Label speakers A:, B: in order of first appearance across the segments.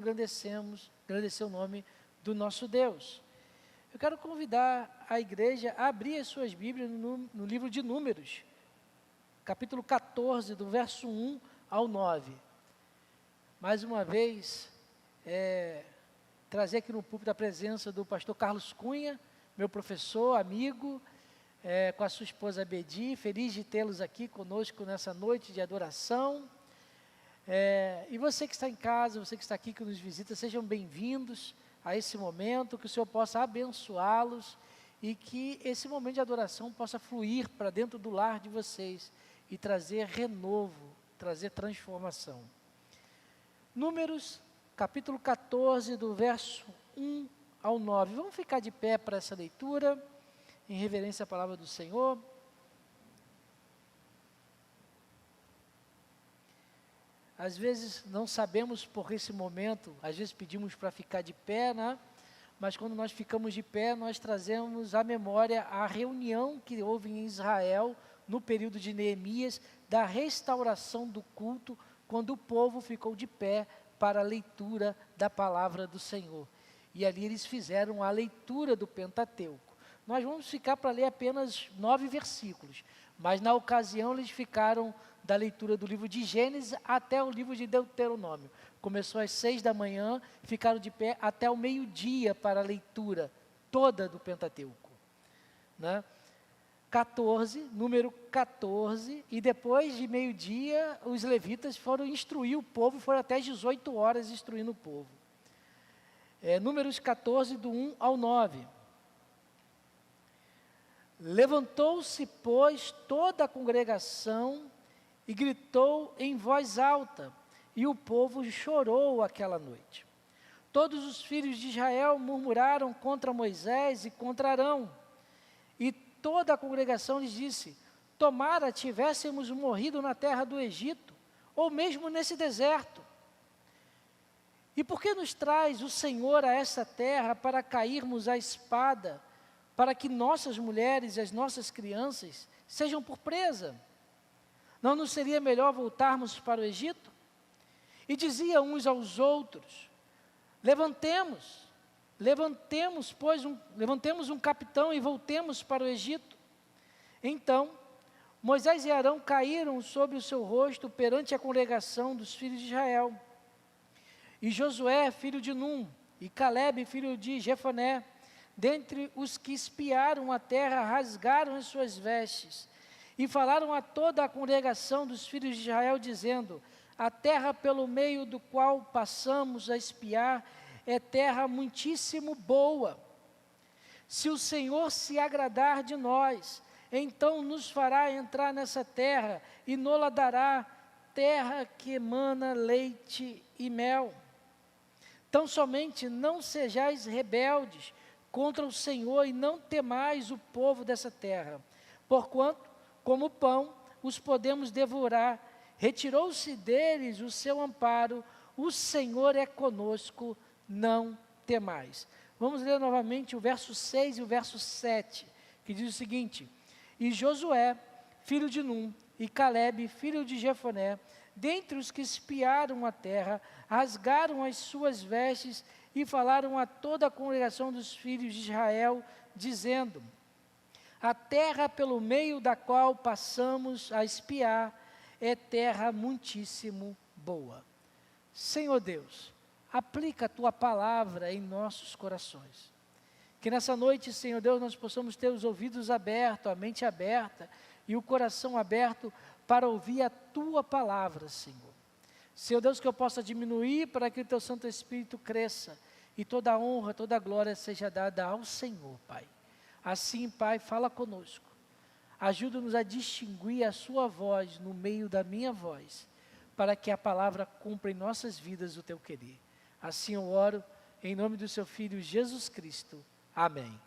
A: agradecer o nome do nosso Deus. Eu quero convidar a igreja a abrir as suas Bíblias no livro de Números, capítulo 14, do verso 1 ao 9. Mais uma vez, trazer aqui no púlpito a presença do pastor Carlos Cunha, meu professor, amigo, com a sua esposa Bedi, feliz de tê-los aqui conosco nessa noite de adoração. E você que está em casa, você que está aqui, que nos visita, sejam bem-vindos a esse momento, que o Senhor possa abençoá-los e que esse momento de adoração possa fluir para dentro do lar de vocês e trazer renovo, trazer transformação. Números, capítulo 14, do verso 1 ao 9. Vamos ficar de pé para essa leitura, em reverência à palavra do Senhor. Às vezes não sabemos por esse momento, às vezes pedimos para ficar de pé, né? Mas quando nós ficamos de pé, nós trazemos à memória a reunião que houve em Israel, no período de Neemias, da restauração do culto, quando o povo ficou de pé para a leitura da palavra do Senhor. E ali eles fizeram a leitura do Pentateuco. Nós vamos ficar para ler apenas 9 versículos, mas na ocasião eles ficaram da leitura do livro de Gênesis até o livro de Deuteronômio. Começou às 6 da manhã, ficaram de pé até o meio-dia para a leitura toda do Pentateuco. Né? Número 14, e depois de meio-dia, os levitas foram instruir o povo, foram até 18 horas instruindo o povo. Números 14, do 1 ao 9. Levantou-se, pois, toda a congregação e gritou em voz alta, e o povo chorou aquela noite. Todos os filhos de Israel murmuraram contra Moisés e contra Arão, e toda a congregação lhes disse: tomara tivéssemos morrido na terra do Egito, ou mesmo nesse deserto. E por que nos traz o Senhor a essa terra para cairmos à espada, para que nossas mulheres e as nossas crianças sejam por presa? Não nos seria melhor voltarmos para o Egito? E diziam uns aos outros: levantemos um capitão e voltemos para o Egito. Então, Moisés e Arão caíram sobre o seu rosto perante a congregação dos filhos de Israel. E Josué, filho de Num, e Calebe, filho de Jefoné, dentre os que espiaram a terra, rasgaram as suas vestes, e falaram a toda a congregação dos filhos de Israel, dizendo: a terra pelo meio do qual passamos a espiar é terra muitíssimo boa. Se o Senhor se agradar de nós, então nos fará entrar nessa terra e nos-la dará, terra que emana leite e mel. Tão somente não sejais rebeldes contra o Senhor e não temais o povo dessa terra, porquanto, como pão, os podemos devorar. Retirou-se deles o seu amparo, o Senhor é conosco, não temais. Vamos ler novamente o verso 6 e o verso 7, que diz o seguinte: e Josué, filho de Num, e Calebe, filho de Jefoné, dentre os que espiaram a terra, rasgaram as suas vestes e falaram a toda a congregação dos filhos de Israel, dizendo: a terra pelo meio da qual passamos a espiar é terra muitíssimo boa. Senhor Deus, aplica a Tua palavra em nossos corações. Que nessa noite, Senhor Deus, nós possamos ter os ouvidos abertos, a mente aberta e o coração aberto para ouvir a Tua palavra, Senhor. Senhor Deus, que eu possa diminuir para que o Teu Santo Espírito cresça e toda a honra, toda a glória seja dada ao Senhor, Pai. Assim, Pai, fala conosco. Ajuda-nos a distinguir a Sua voz no meio da minha voz, para que a palavra cumpra em nossas vidas o Teu querer. Assim eu oro, em nome do Seu Filho Jesus Cristo. Amém.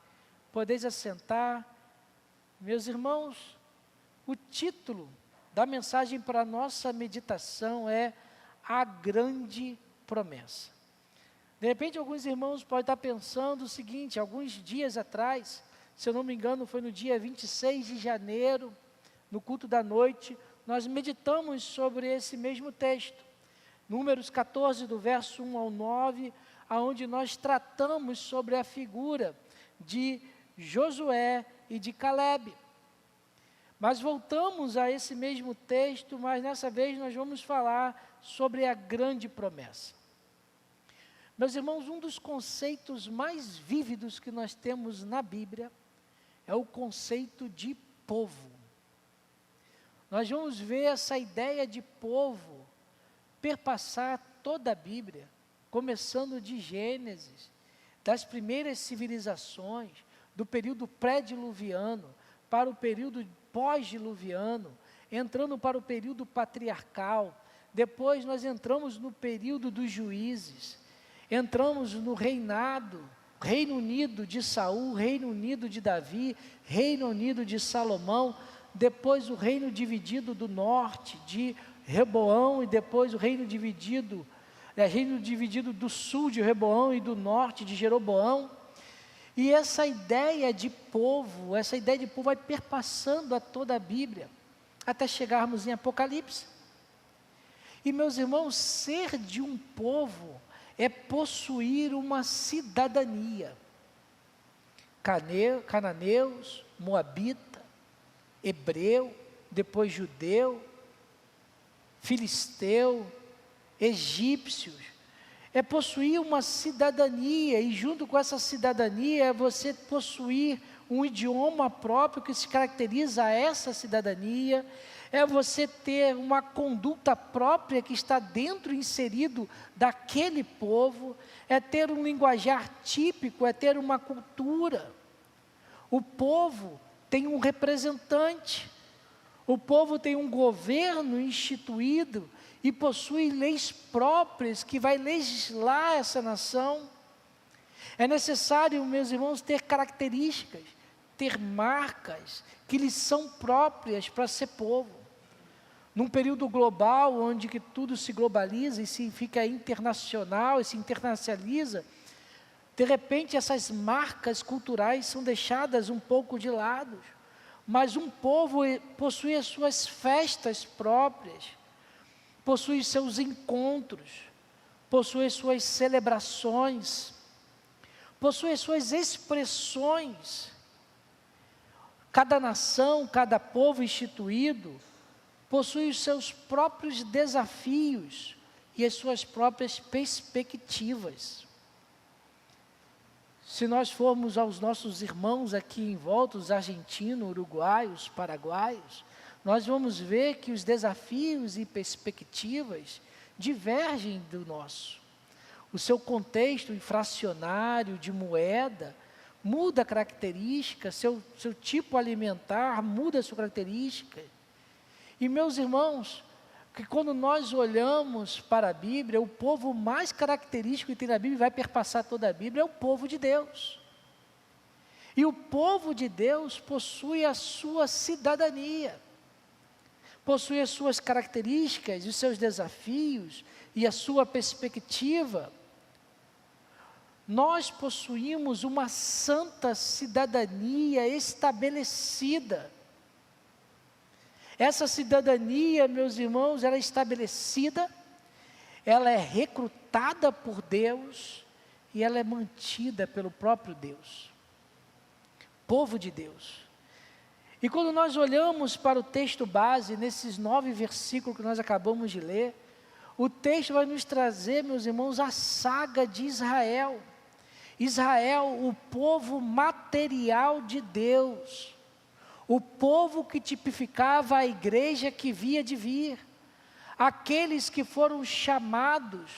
A: Podeis assentar. Meus irmãos, o título da mensagem para a nossa meditação é A Grande Promessa. De repente, alguns irmãos podem estar pensando o seguinte: alguns dias atrás, se eu não me engano, foi no dia 26 de janeiro, no culto da noite, nós meditamos sobre esse mesmo texto. Números 14, do verso 1 ao 9, aonde nós tratamos sobre a figura de Josué e de Calebe. Mas voltamos a esse mesmo texto, mas dessa vez nós vamos falar sobre a grande promessa. Meus irmãos, um dos conceitos mais vívidos que nós temos na Bíblia é o conceito de povo. Nós vamos ver essa ideia de povo perpassar toda a Bíblia, começando de Gênesis, das primeiras civilizações, do período pré-diluviano para o período pós-diluviano, entrando para o período patriarcal. Depois nós entramos no período dos juízes, entramos no reinado, Reino Unido de Saul, Reino Unido de Davi, Reino Unido de Salomão, depois o reino dividido do norte, de Reboão, e depois o reino dividido do sul de Reboão e do norte de Jeroboão. E essa ideia de povo vai perpassando a toda a Bíblia, até chegarmos em Apocalipse. E meus irmãos, ser de um povo é possuir uma cidadania. Cananeus, moabita, hebreu, depois judeu, filisteu, egípcios, é possuir uma cidadania, e junto com essa cidadania é você possuir um idioma próprio que se caracteriza a essa cidadania, é você ter uma conduta própria que está dentro, inserido daquele povo, é ter um linguajar típico, é ter uma cultura. O povo tem um representante, o povo tem um governo instituído e possui leis próprias que vai legislar essa nação. É necessário, meus irmãos, ter características, ter marcas que lhes são próprias para ser povo. Num período global, onde que tudo se globaliza e se fica internacional e se internacionaliza, de repente essas marcas culturais são deixadas um pouco de lado. Mas um povo possui as suas festas próprias, possui seus encontros, possui suas celebrações, possui suas expressões. Cada nação, cada povo instituído, possui os seus próprios desafios e as suas próprias perspectivas. Se nós formos aos nossos irmãos aqui em volta, os argentinos, uruguaios, paraguaios, nós vamos ver que os desafios e perspectivas divergem do nosso. O seu contexto inflacionário de moeda muda a característica, seu tipo alimentar muda a sua característica. E meus irmãos, que quando nós olhamos para a Bíblia, o povo mais característico que tem na Bíblia, vai perpassar toda a Bíblia, é o povo de Deus. E o povo de Deus possui a sua cidadania, possui as suas características, os seus desafios e a sua perspectiva. Nós possuímos uma santa cidadania estabelecida. Essa cidadania, meus irmãos, ela é estabelecida, ela é recrutada por Deus e ela é mantida pelo próprio Deus. Povo de Deus. E quando nós olhamos para o texto base, nesses 9 versículos que nós acabamos de ler, o texto vai nos trazer, meus irmãos, a saga de Israel. Israel, o povo material de Deus. O povo que tipificava a igreja que via de vir, aqueles que foram chamados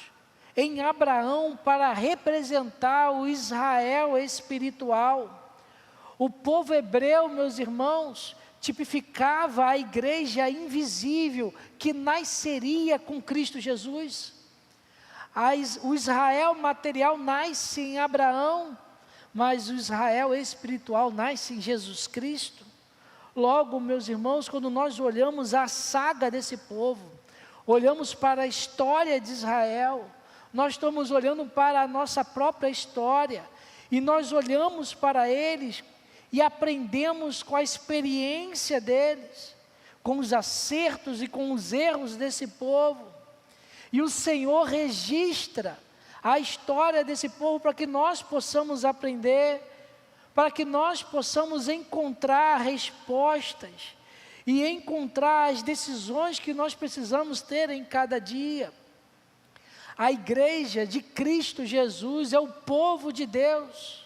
A: em Abraão para representar o Israel espiritual. O povo hebreu, meus irmãos, tipificava a igreja invisível que nasceria com Cristo Jesus. O Israel material nasce em Abraão, mas o Israel espiritual nasce em Jesus Cristo. Logo, meus irmãos, quando nós olhamos a saga desse povo, olhamos para a história de Israel, nós estamos olhando para a nossa própria história, e nós olhamos para eles e aprendemos com a experiência deles, com os acertos e com os erros desse povo. E o Senhor registra a história desse povo para que nós possamos aprender, para que nós possamos encontrar respostas e encontrar as decisões que nós precisamos ter em cada dia. A igreja de Cristo Jesus é o povo de Deus.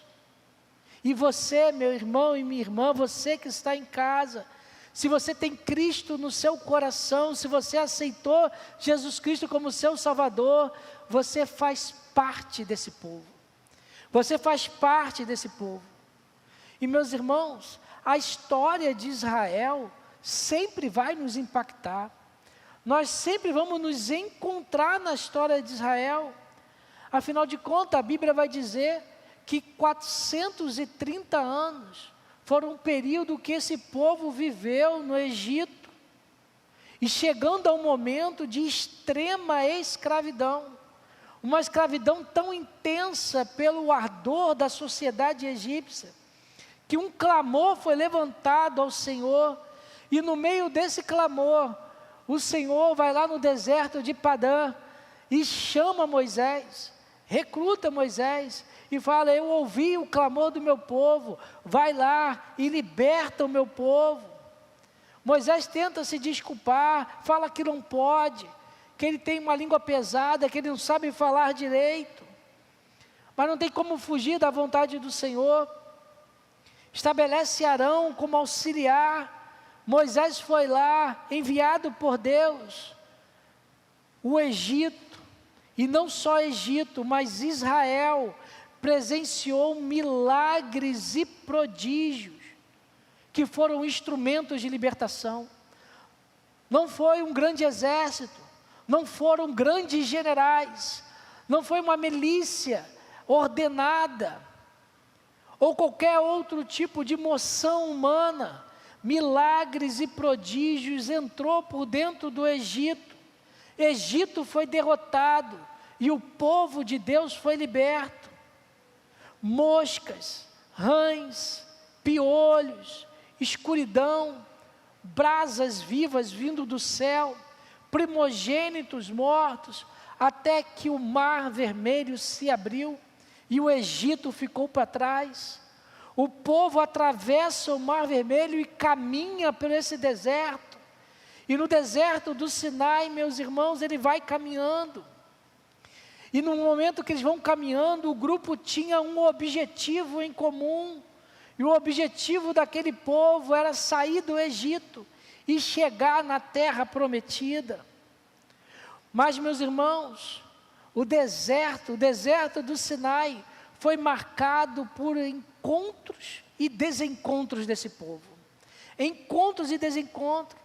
A: E você, meu irmão e minha irmã, você que está em casa, se você tem Cristo no seu coração, se você aceitou Jesus Cristo como seu Salvador, você faz parte desse povo. Você faz parte desse povo. E meus irmãos, a história de Israel sempre vai nos impactar. Nós sempre vamos nos encontrar na história de Israel. Afinal de contas, a Bíblia vai dizer que 430 anos foram um período que esse povo viveu no Egito, e chegando ao momento de extrema escravidão, uma escravidão tão intensa pelo ardor da sociedade egípcia, que um clamor foi levantado ao Senhor, e no meio desse clamor, o Senhor vai lá no deserto de Padã, e chama Moisés, recruta Moisés, e fala: eu ouvi o clamor do meu povo, vai lá e liberta o meu povo. Moisés tenta se desculpar, fala que não pode, que ele tem uma língua pesada, que ele não sabe falar direito, mas não tem como fugir da vontade do Senhor. Estabelece Arão como auxiliar. Moisés foi lá, enviado por Deus. O Egito, e não só Egito, mas Israel, presenciou milagres e prodígios, que foram instrumentos de libertação. Não foi um grande exército, não foram grandes generais, não foi uma milícia ordenada, ou qualquer outro tipo de moção humana. Milagres e prodígios entrou por dentro do Egito. Egito foi derrotado, e o povo de Deus foi liberto. Moscas, rãs, piolhos, escuridão, brasas vivas vindo do céu, primogênitos mortos, até que o mar vermelho se abriu e o Egito ficou para trás. O povo atravessa o mar vermelho e caminha por esse deserto, e no deserto do Sinai, meus irmãos, ele vai caminhando. E no momento que eles vão caminhando, o grupo tinha um objetivo em comum, e o objetivo daquele povo era sair do Egito e chegar na terra prometida. Mas, meus irmãos, o deserto do Sinai foi marcado por encontros e desencontros desse povo. Encontros e desencontros.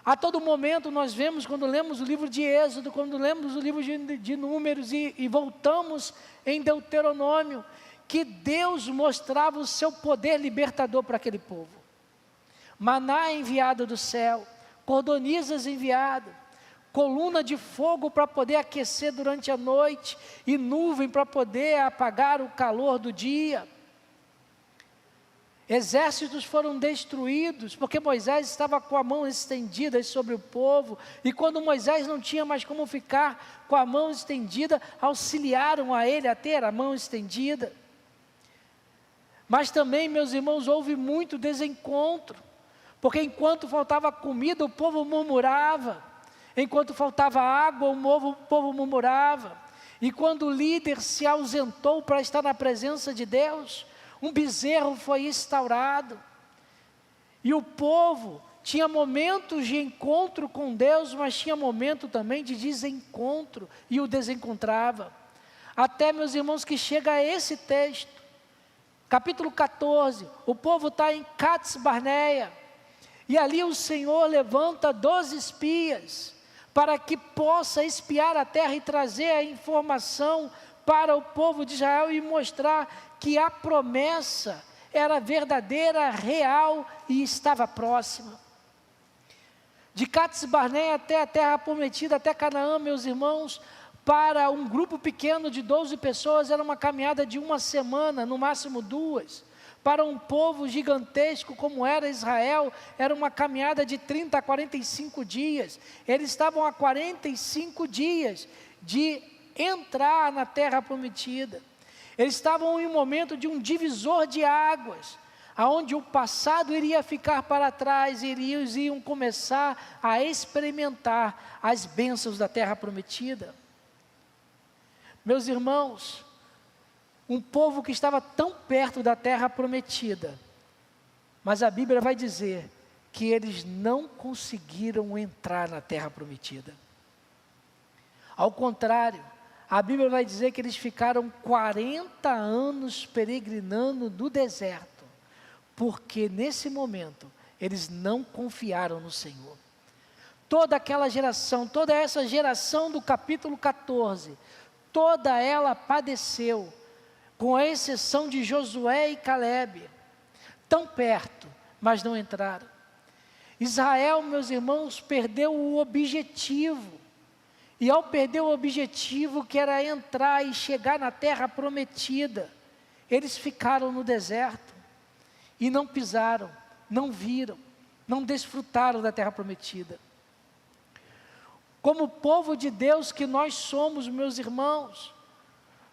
A: A todo momento nós vemos, quando lemos o livro de Êxodo, quando lemos o livro de Números e voltamos em Deuteronômio, que Deus mostrava o seu poder libertador para aquele povo. Maná enviado do céu, cordonizas enviado, coluna de fogo para poder aquecer durante a noite, e nuvem para poder apagar o calor do dia. Exércitos foram destruídos, porque Moisés estava com a mão estendida sobre o povo, e quando Moisés não tinha mais como ficar com a mão estendida, auxiliaram a ele a ter a mão estendida. Mas também, meus irmãos, houve muito desencontro, porque enquanto faltava comida, o povo murmurava, enquanto faltava água, o povo murmurava, e quando o líder se ausentou para estar na presença de Deus, um bezerro foi instaurado, e o povo tinha momentos de encontro com Deus, mas tinha momento também de desencontro, e o desencontrava, até, meus irmãos, que chega a esse texto, capítulo 14, o povo está em Cades Barneia, e ali o Senhor levanta 12 espias, para que possa espiar a terra e trazer a informação para o povo de Israel, e mostrar que a promessa era verdadeira, real e estava próxima. De Cades Barneia até a terra prometida, até Canaã, meus irmãos, para um grupo pequeno de 12 pessoas, era uma caminhada de uma semana, no máximo 2, Para um povo gigantesco como era Israel, era uma caminhada de 30 a 45 dias. Eles estavam a 45 dias de entrar na terra prometida. Eles estavam em um momento de um divisor de águas, aonde o passado iria ficar para trás e eles iam começar a experimentar as bênçãos da terra prometida. Meus irmãos, um povo que estava tão perto da terra prometida, mas a Bíblia vai dizer que eles não conseguiram entrar na terra prometida. Ao contrário, a Bíblia vai dizer que eles ficaram 40 anos peregrinando no deserto, porque nesse momento eles não confiaram no Senhor. Toda aquela geração, toda essa geração do capítulo 14, toda ela padeceu, com a exceção de Josué e Calebe, tão perto, mas não entraram. Israel, meus irmãos, perdeu o objetivo, e ao perder o objetivo, que era entrar e chegar na terra prometida, eles ficaram no deserto, e não pisaram, não viram, não desfrutaram da terra prometida. Como povo de Deus que nós somos, meus irmãos,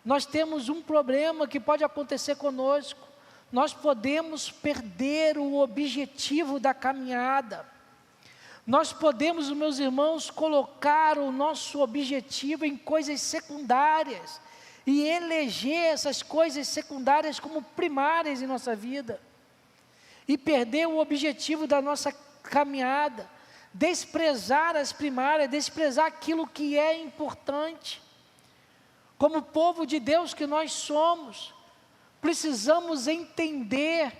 A: nós temos um problema que pode acontecer conosco. Nós podemos perder o objetivo da caminhada. Nós podemos, meus irmãos, colocar o nosso objetivo em coisas secundárias e eleger essas coisas secundárias como primárias em nossa vida e perder o objetivo da nossa caminhada, desprezar as primárias, desprezar aquilo que é importante. Como povo de Deus que nós somos, precisamos entender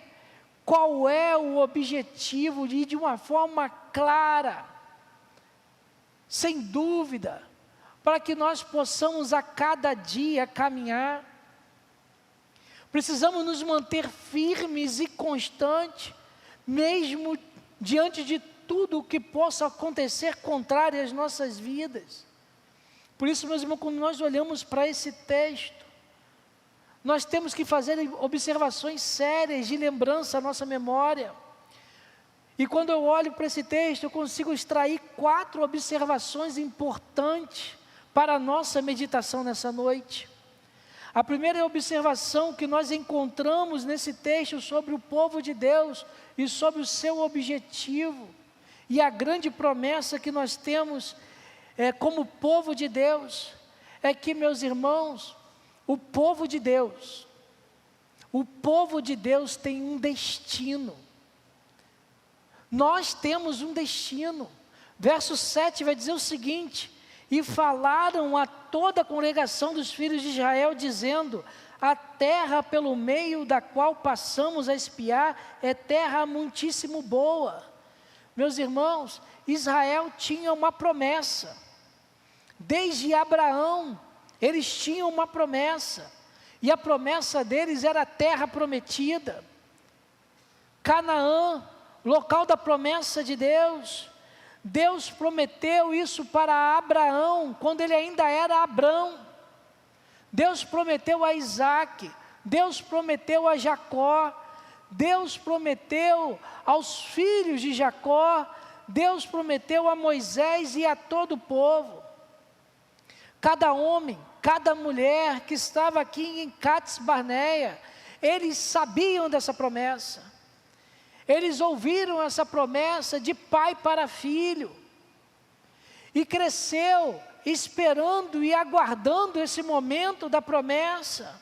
A: qual é o objetivo e de uma forma clara, sem dúvida, para que nós possamos a cada dia caminhar. Precisamos nos manter firmes e constantes, mesmo diante de tudo o que possa acontecer contrário às nossas vidas. Por isso, meus irmãos, quando nós olhamos para esse texto, nós temos que fazer observações sérias de lembrança à nossa memória. E quando eu olho para esse texto, eu consigo extrair 4 observações importantes para a nossa meditação nessa noite. A primeira observação que nós encontramos nesse texto sobre o povo de Deus e sobre o seu objetivo e a grande promessa que nós temos como povo de Deus, é que, meus irmãos, o povo de Deus tem um destino. Nós temos um destino. Verso 7 vai dizer o seguinte: e falaram a toda a congregação dos filhos de Israel, dizendo: a terra pelo meio da qual passamos a espiar é terra muitíssimo boa. Meus irmãos, Israel tinha uma promessa. Desde Abraão, eles tinham uma promessa, e a promessa deles era a terra prometida, Canaã, local da promessa de Deus. Deus prometeu isso para Abraão, quando ele ainda era Abrão. Deus prometeu a Isaac, Deus prometeu a Jacó, Deus prometeu aos filhos de Jacó, Deus prometeu a Moisés e a todo o povo. Cada homem, cada mulher que estava aqui em Cades Barneia, eles sabiam dessa promessa. Eles ouviram essa promessa de pai para filho. E cresceu esperando e aguardando esse momento da promessa.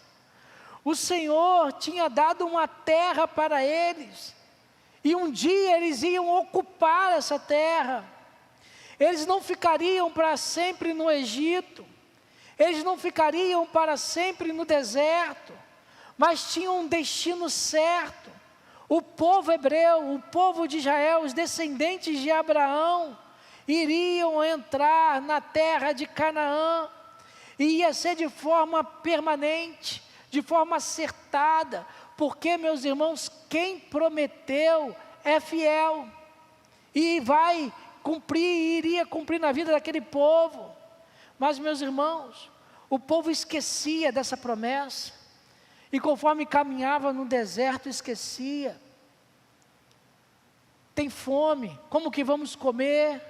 A: O Senhor tinha dado uma terra para eles. E um dia eles iam ocupar essa terra. Eles não ficariam para sempre no Egito, eles não ficariam para sempre no deserto, mas tinham um destino certo. O povo hebreu, o povo de Israel, os descendentes de Abraão, iriam entrar na terra de Canaã, e ia ser de forma permanente, de forma acertada, porque, meus irmãos, quem prometeu é fiel, e vai cumprir, iria cumprir na vida daquele povo. Mas, meus irmãos, o povo esquecia dessa promessa, E conforme caminhava no deserto, esquecia. Tem fome, como que vamos comer?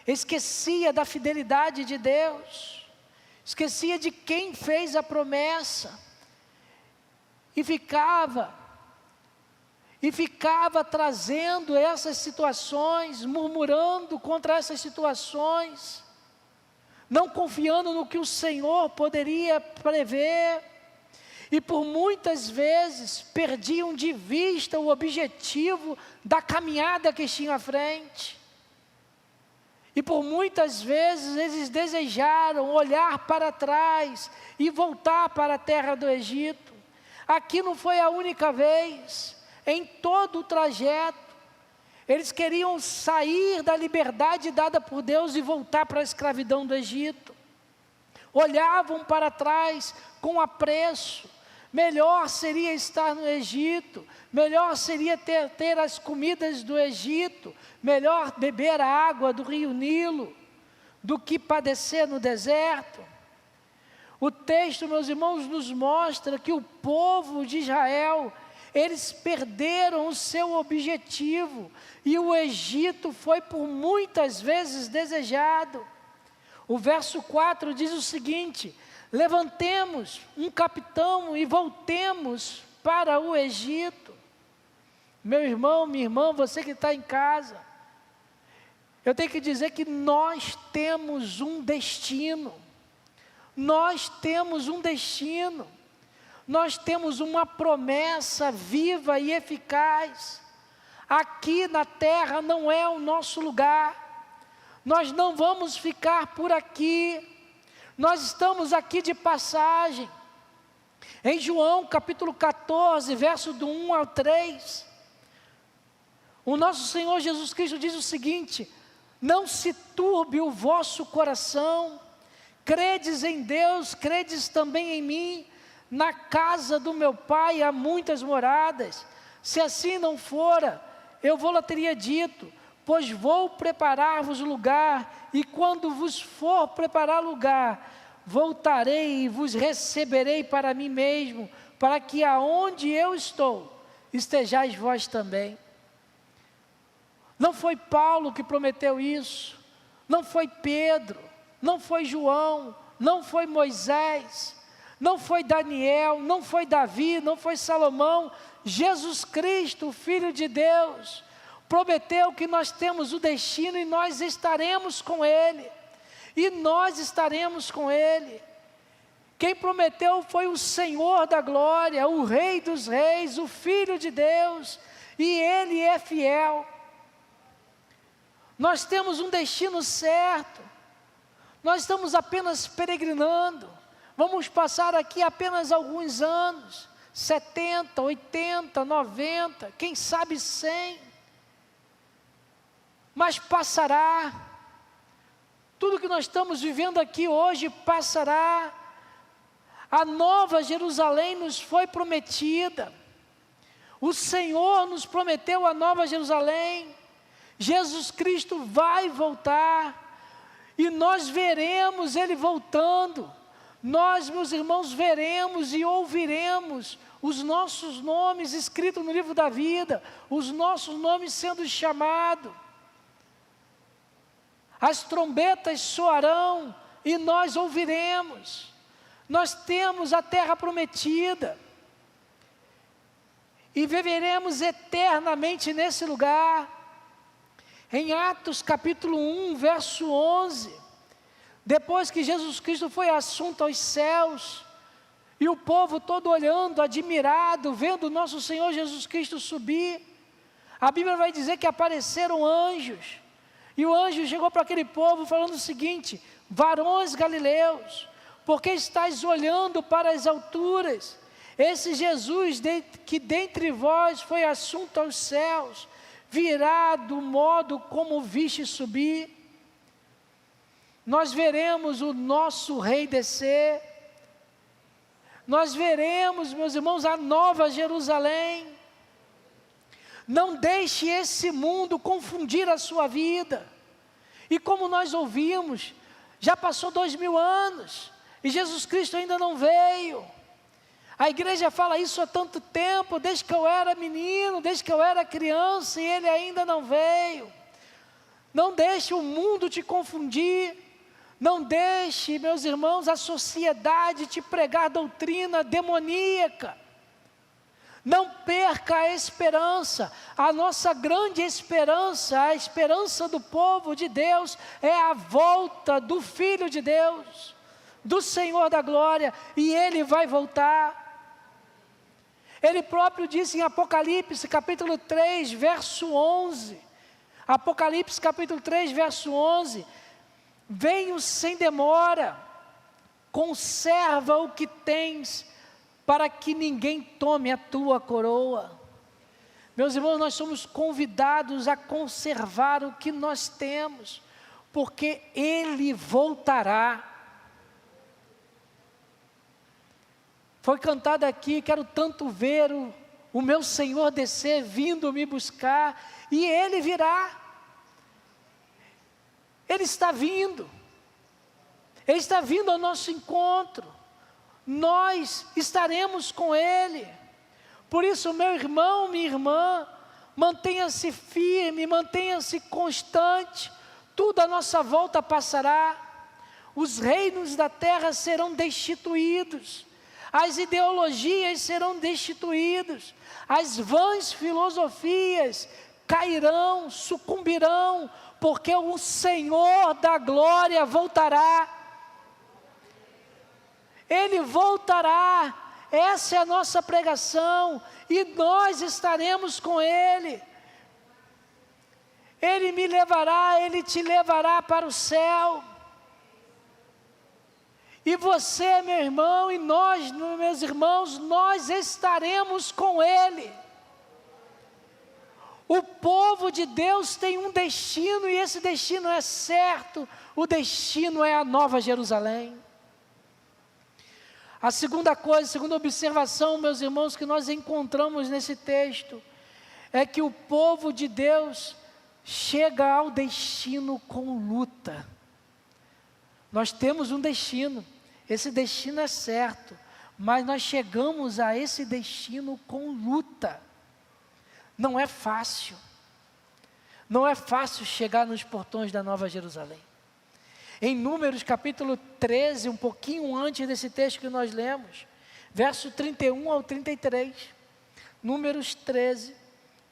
A: Esquecia da fidelidade de Deus. Esquecia de quem fez a promessa. E ficava trazendo essas situações, murmurando contra essas situações, não confiando no que o Senhor poderia prever, e por muitas vezes perdiam de vista o objetivo da caminhada que tinham à frente, e por muitas vezes eles desejaram olhar para trás e voltar para a terra do Egito. Aqui não foi a única vez. Em todo o trajeto, eles queriam sair da liberdade dada por Deus e voltar para a escravidão do Egito. Olhavam para trás com apreço. Melhor seria estar no Egito, melhor seria ter as comidas do Egito, melhor beber a água do rio Nilo, do que padecer no deserto. O texto, meus irmãos, nos mostra que o povo de Israel, eles perderam o seu objetivo, e o Egito foi por muitas vezes desejado. O verso 4 diz o seguinte: levantemos um capitão e voltemos para o Egito. Meu irmão, minha irmã, você que está em casa, eu tenho que dizer que nós temos um destino. Nós temos um destino. Nós temos uma promessa viva e eficaz. Aqui na terra não é o nosso lugar. Nós não vamos ficar por aqui. Nós estamos aqui de passagem. Em João capítulo 14, verso do 1 ao 3, o nosso Senhor Jesus Cristo diz o seguinte: não se turbe o vosso coração, credes em Deus, credes também em mim. Na casa do meu Pai há muitas moradas. Se assim não fora, eu vou-lhe teria dito, pois vou preparar-vos lugar, e quando vos for preparar lugar, voltarei e vos receberei para mim mesmo, para que aonde eu estou, estejais vós também. Não foi Paulo que prometeu isso, não foi Pedro, não foi João, não foi Moisés, não foi Daniel, não foi Davi, não foi Salomão. Jesus Cristo, o Filho de Deus, prometeu que nós temos o destino e nós estaremos com Ele. E nós estaremos com Ele. Quem prometeu foi o Senhor da glória, o Rei dos reis, o Filho de Deus, e Ele é fiel. Nós temos um destino certo. Nós estamos apenas peregrinando. Vamos passar aqui apenas alguns anos, 70, 80, 90, quem sabe 100. Mas passará. Tudo que nós estamos vivendo aqui hoje passará. A nova Jerusalém nos foi prometida. O Senhor nos prometeu a nova Jerusalém. Jesus Cristo vai voltar. E nós veremos Ele voltando. Nós, meus irmãos, veremos e ouviremos os nossos nomes escritos no livro da vida, os nossos nomes sendo chamados. As trombetas soarão e nós ouviremos. Nós temos a terra prometida e viveremos eternamente nesse lugar. Em Atos capítulo 1, verso 11, depois que Jesus Cristo foi assunto aos céus, e o povo todo olhando, admirado, vendo o nosso Senhor Jesus Cristo subir, a Bíblia vai dizer que apareceram anjos, e o anjo chegou para aquele povo falando o seguinte: varões galileus, por que estáis olhando para as alturas? Esse Jesus que dentre vós foi assunto aos céus, virá do modo como viste subir. Nós veremos o nosso Rei descer. Nós veremos, meus irmãos, a nova Jerusalém. Não deixe esse mundo confundir a sua vida. E como nós ouvimos, já passou 2000 anos e Jesus Cristo ainda não veio. A igreja fala isso há tanto tempo, desde que eu era menino, desde que eu era criança, e ele ainda não veio. Não deixe o mundo te confundir. Não deixe, meus irmãos, a sociedade te pregar doutrina demoníaca. Não perca a esperança. A nossa grande esperança, a esperança do povo de Deus, é a volta do Filho de Deus, do Senhor da glória, e Ele vai voltar. Ele próprio disse em Apocalipse capítulo 3, verso 11, Apocalipse capítulo 3, verso 11, venho sem demora, conserva o que tens, para que ninguém tome a tua coroa. Meus irmãos, nós somos convidados a conservar o que nós temos, porque Ele voltará. Foi cantado aqui, quero tanto ver o meu Senhor descer, vindo me buscar, e Ele virá. Ele está vindo ao nosso encontro, nós estaremos com Ele. Por isso, meu irmão, minha irmã, mantenha-se firme, mantenha-se constante, tudo à nossa volta passará, os reinos da terra serão destituídos, as ideologias serão destituídas, as vãs filosofias cairão, sucumbirão, porque o Senhor da glória voltará. Ele voltará, essa é a nossa pregação, e nós estaremos com Ele. Ele me levará, Ele te levará para o céu. E você, meu irmão, e nós, meus irmãos, nós estaremos com Ele. O povo de Deus tem um destino, e esse destino é certo, o destino é a Nova Jerusalém. A segunda coisa, a segunda observação, meus irmãos, que nós encontramos nesse texto, é que o povo de Deus chega ao destino com luta. Nós temos um destino, esse destino é certo, mas nós chegamos a esse destino com luta. Não é fácil, não é fácil chegar nos portões da Nova Jerusalém. Em Números capítulo 13, um pouquinho antes desse texto que nós lemos, verso 31 ao 33, Números 13,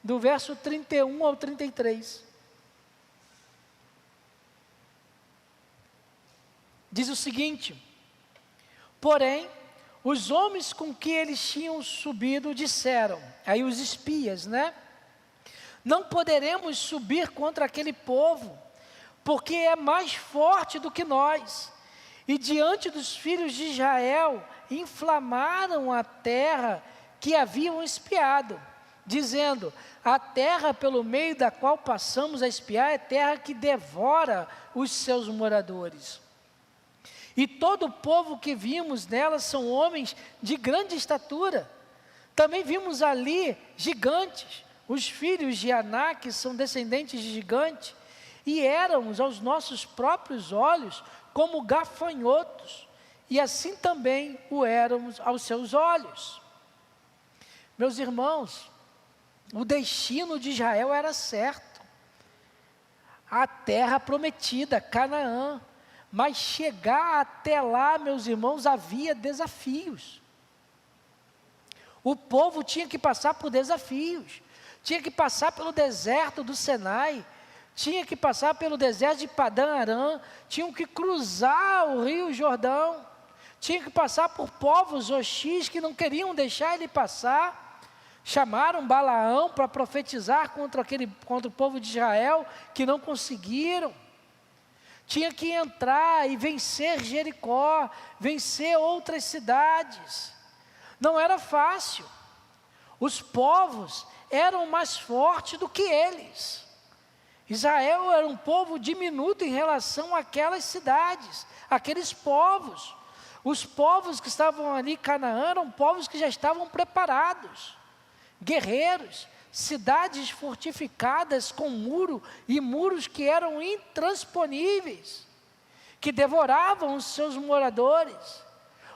A: do verso 31 ao 33, diz o seguinte: porém, os homens com que eles tinham subido disseram, aí os espias, não poderemos subir contra aquele povo, porque é mais forte do que nós. E diante dos filhos de Israel, inflamaram a terra que haviam espiado, dizendo, a terra pelo meio da qual passamos a espiar é terra que devora os seus moradores. E todo o povo que vimos nela são homens de grande estatura. Também vimos ali gigantes, os filhos de Anak são descendentes de gigantes, e éramos aos nossos próprios olhos como gafanhotos, e assim também o éramos aos seus olhos. Meus irmãos, o destino de Israel era certo, a terra prometida, Canaã, mas chegar até lá, meus irmãos, havia desafios. O povo tinha que passar por desafios, tinha que passar pelo deserto do Sinai, tinha que passar pelo deserto de Padã Arã, tinham que cruzar o rio Jordão, tinha que passar por povos hostis que não queriam deixar ele passar. Chamaram Balaão para profetizar contra o povo de Israel, que não conseguiram. Tinha que entrar e vencer Jericó, vencer outras cidades. Não era fácil. Os povos eram mais fortes do que eles. Israel era um povo diminuto em relação àquelas cidades, aqueles povos. Os povos que estavam ali em Canaã eram povos que já estavam preparados, guerreiros, cidades fortificadas com muro e muros que eram intransponíveis, que devoravam os seus moradores.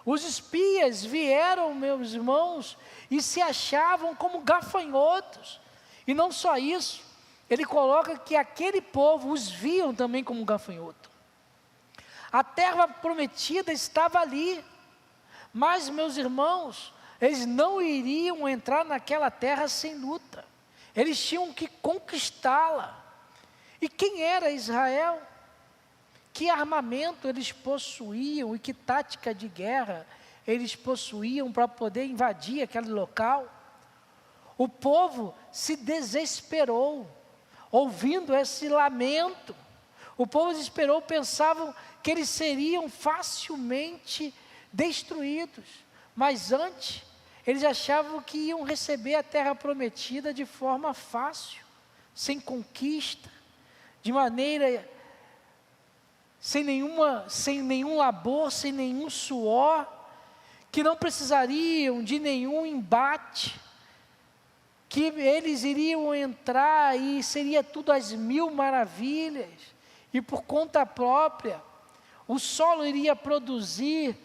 A: Os espias vieram, meus irmãos, e se achavam como gafanhotos. E não só isso, ele coloca que aquele povo os viam também como gafanhoto. A terra prometida estava ali, mas, meus irmãos, eles não iriam entrar naquela terra sem luta. Eles tinham que conquistá-la. E quem era Israel? Que armamento eles possuíam e que tática de guerra eles possuíam para poder invadir aquele local? O povo se desesperou, ouvindo esse lamento. O povo desesperou, pensavam que eles seriam facilmente destruídos. Mas antes, eles achavam que iam receber a terra prometida de forma fácil, sem conquista, de maneira sem nenhum labor, sem nenhum suor, que não precisariam de nenhum embate, que eles iriam entrar e seria tudo às mil maravilhas, e por conta própria, o solo iria produzir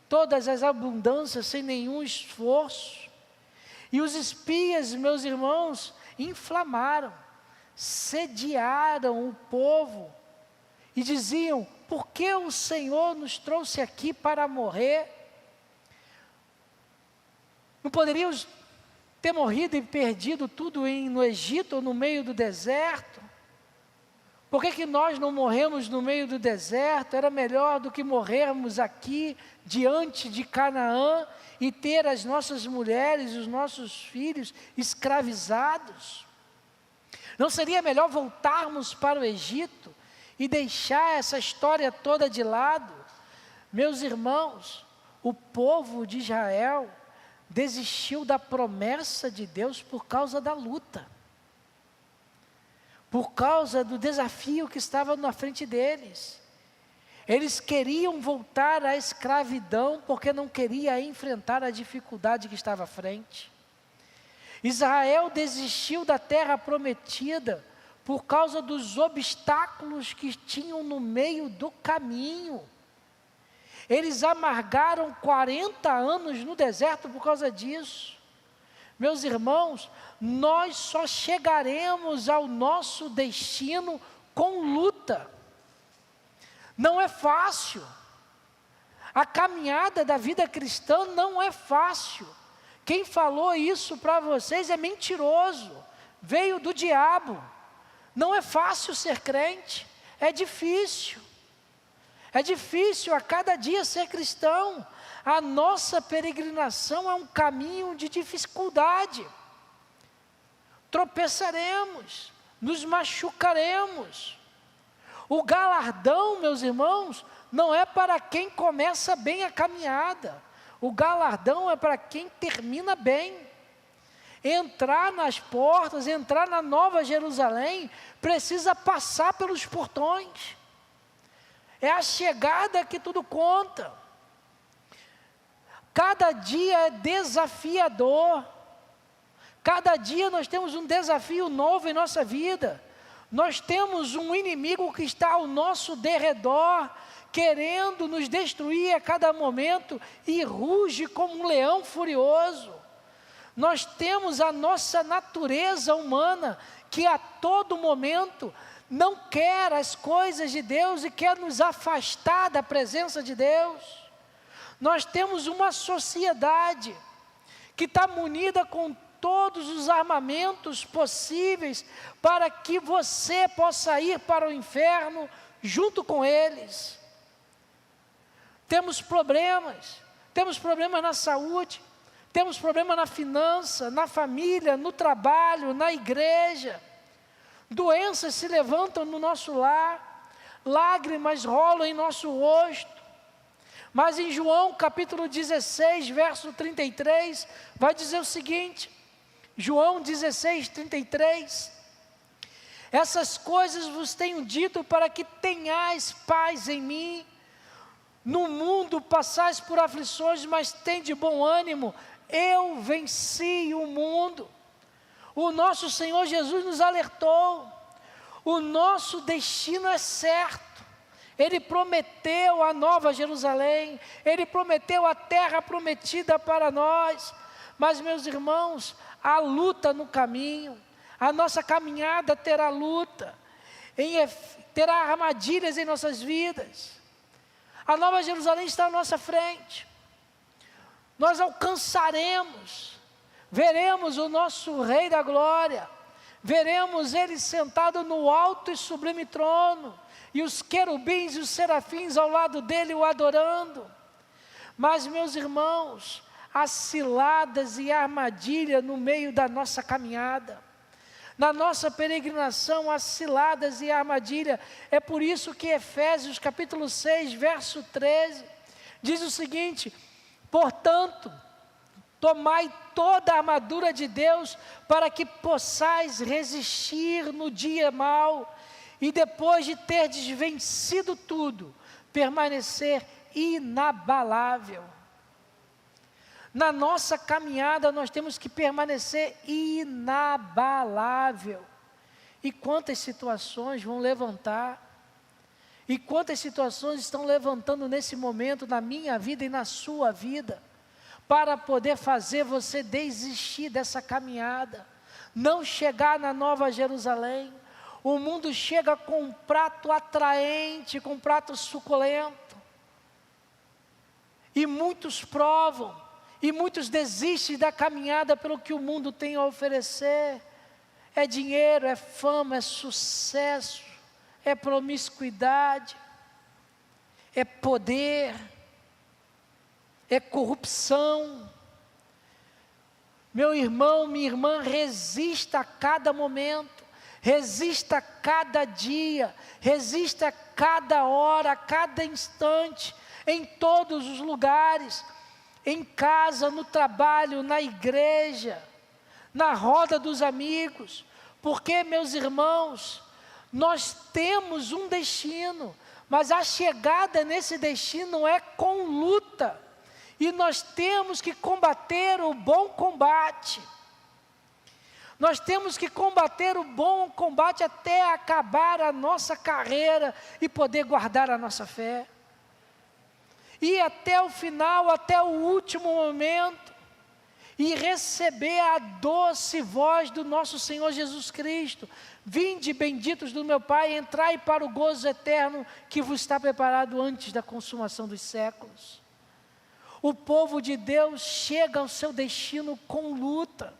A: todas as abundâncias sem nenhum esforço. E os espias, meus irmãos, inflamaram, sediaram o povo, e diziam: por que o Senhor nos trouxe aqui para morrer? Não poderíamos ter morrido e perdido tudo no Egito ou no meio do deserto? Por que nós não morremos no meio do deserto? Era melhor do que morrermos aqui diante de Canaã e ter as nossas mulheres e os nossos filhos escravizados? Não seria melhor voltarmos para o Egito e deixar essa história toda de lado? Meus irmãos, o povo de Israel desistiu da promessa de Deus por causa da luta, por causa do desafio que estava na frente deles. Eles queriam voltar à escravidão porque não queriam enfrentar a dificuldade que estava à frente. Israel desistiu da terra prometida por causa dos obstáculos que tinham no meio do caminho. Eles amargaram 40 anos no deserto por causa disso. Meus irmãos, nós só chegaremos ao nosso destino com luta. Não é fácil. A caminhada da vida cristã não é fácil. Quem falou isso para vocês é mentiroso, veio do diabo. Não é fácil ser crente, é difícil. É difícil a cada dia ser cristão. A nossa peregrinação é um caminho de dificuldade. Tropeçaremos, nos machucaremos. O galardão, meus irmãos, não é para quem começa bem a caminhada. O galardão é para quem termina bem. Entrar nas portas, entrar na Nova Jerusalém, precisa passar pelos portões. É a chegada que tudo conta. Cada dia é desafiador. Cada dia nós temos um desafio novo em nossa vida. Nós temos um inimigo que está ao nosso derredor, querendo nos destruir a cada momento, e ruge como um leão furioso. Nós temos a nossa natureza humana, que a todo momento não quer as coisas de Deus e quer nos afastar da presença de Deus. Nós temos uma sociedade que está munida com todos os armamentos possíveis para que você possa ir para o inferno junto com eles. Temos problemas na saúde, temos problema na finança, na família, no trabalho, na igreja. Doenças se levantam no nosso lar, lágrimas rolam em nosso rosto. Mas em João capítulo 16, verso 33, vai dizer o seguinte, João 16, 33, essas coisas vos tenho dito para que tenhais paz em mim. No mundo passais por aflições, mas tende bom ânimo, eu venci o mundo. O nosso Senhor Jesus nos alertou, o nosso destino é certo, Ele prometeu a nova Jerusalém, Ele prometeu a terra prometida para nós. Mas, meus irmãos, há luta no caminho, a nossa caminhada terá luta, terá armadilhas em nossas vidas. A nova Jerusalém está à nossa frente, nós alcançaremos, veremos o nosso Rei da Glória, veremos Ele sentado no alto e sublime trono, e os querubins e os serafins ao lado dele o adorando. Mas, meus irmãos, há ciladas e armadilhas no meio da nossa caminhada. Na nossa peregrinação, há ciladas e armadilha. É por isso que Efésios capítulo 6, verso 13, diz o seguinte: portanto, tomai toda a armadura de Deus, para que possais resistir no dia mau, e depois de terdes vencido tudo, permanecer inabalável. Na nossa caminhada nós temos que permanecer inabalável. E quantas situações vão levantar? E quantas situações estão levantando nesse momento na minha vida e na sua vida, para poder fazer você desistir dessa caminhada, não chegar na Nova Jerusalém. O mundo chega com um prato atraente, com um prato suculento, e muitos provam, e muitos desistem da caminhada pelo que o mundo tem a oferecer. É dinheiro, é fama, é sucesso, é promiscuidade, é poder, é corrupção. Meu irmão, minha irmã, resista a cada momento, resista a cada dia, resista a cada hora, a cada instante, em todos os lugares, em casa, no trabalho, na igreja, na roda dos amigos, porque, meus irmãos, nós temos um destino, mas a chegada nesse destino é com luta, e nós temos que combater o bom combate. Nós temos que combater o bom combate até acabar a nossa carreira e poder guardar a nossa fé. E até o final, até o último momento, e receber a doce voz do nosso Senhor Jesus Cristo: vinde benditos do meu Pai, entrai para o gozo eterno que vos está preparado antes da consumação dos séculos. O povo de Deus chega ao seu destino com luta.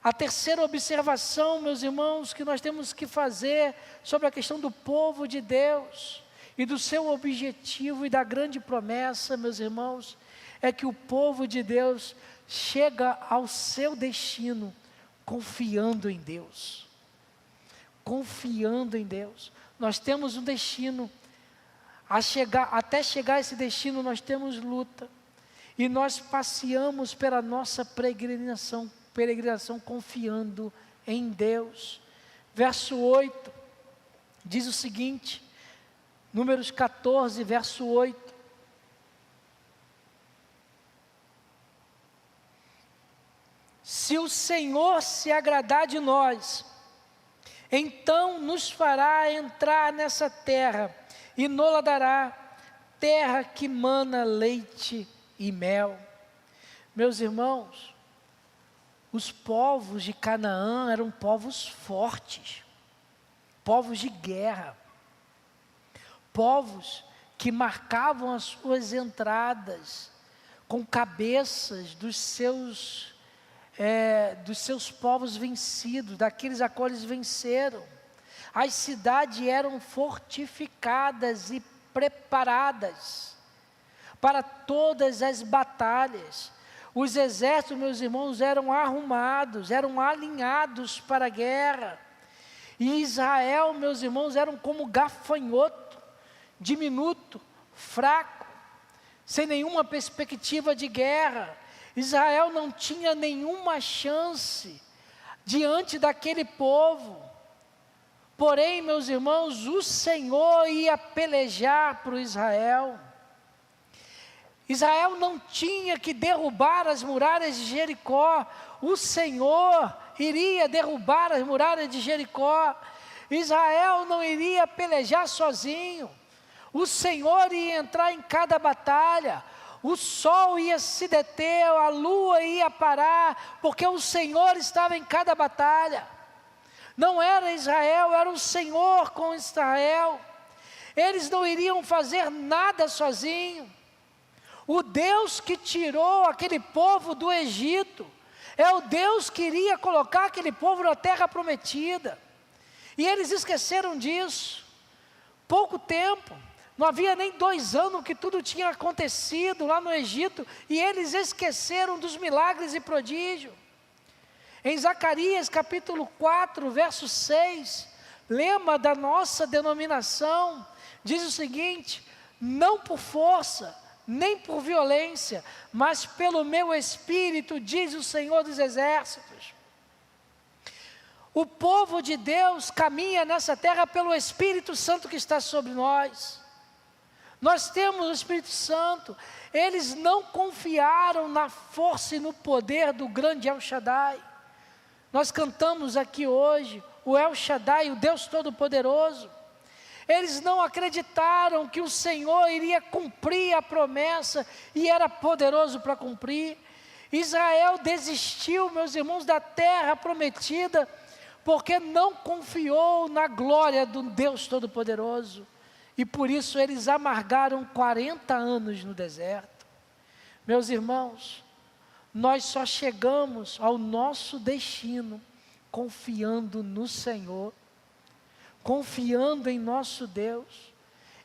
A: A terceira observação, meus irmãos, que nós temos que fazer sobre a questão do povo de Deus e do seu objetivo e da grande promessa, meus irmãos, é que o povo de Deus chega ao seu destino confiando em Deus. Confiando em Deus. Nós temos um destino, até chegar a esse destino nós temos luta, e nós passeamos pela nossa peregrinação confiando em Deus. Verso 8 diz o seguinte, Números 14, verso 8: se o Senhor se agradar de nós, então nos fará entrar nessa terra, e nos dará terra que mana leite e mel. Meus irmãos, os povos de Canaã eram povos fortes, povos de guerra, povos que marcavam as suas entradas com cabeças dos seus povos vencidos, daqueles a qual eles venceram. As cidades eram fortificadas e preparadas para todas as batalhas. Os exércitos, meus irmãos, eram arrumados, eram alinhados para a guerra. E Israel, meus irmãos, eram como gafanhoto, diminuto, fraco, sem nenhuma perspectiva de guerra. Israel não tinha nenhuma chance diante daquele povo. Porém, meus irmãos, o Senhor ia pelejar para Israel. Israel não tinha que derrubar as muralhas de Jericó, o Senhor iria derrubar as muralhas de Jericó. Israel não iria pelejar sozinho, O Senhor ia entrar em cada batalha. O sol ia se deter, a lua ia parar, porque o Senhor estava em cada batalha. Não era Israel, era o Senhor com Israel. Eles não iriam fazer nada sozinhos. O Deus que tirou aquele povo do Egito, é o Deus que iria colocar aquele povo na terra prometida. E eles esqueceram disso. Pouco tempo, não havia nem 2 anos que tudo tinha acontecido lá no Egito, e eles esqueceram dos milagres e prodígios. Em Zacarias capítulo 4, verso 6, lema da nossa denominação, diz o seguinte: não por força, nem por violência, mas pelo meu Espírito, diz o Senhor dos Exércitos. O povo de Deus caminha nessa terra pelo Espírito Santo que está sobre nós. Nós temos o Espírito Santo. Eles não confiaram na força e no poder do grande El Shaddai. Nós cantamos aqui hoje, o El Shaddai, o Deus Todo-Poderoso. Eles não acreditaram que o Senhor iria cumprir a promessa, e era poderoso para cumprir. Israel desistiu, meus irmãos, da terra prometida, porque não confiou na glória do Deus Todo-Poderoso. E por isso eles amargaram 40 anos no deserto. Meus irmãos, nós só chegamos ao nosso destino confiando no Senhor, confiando em nosso Deus,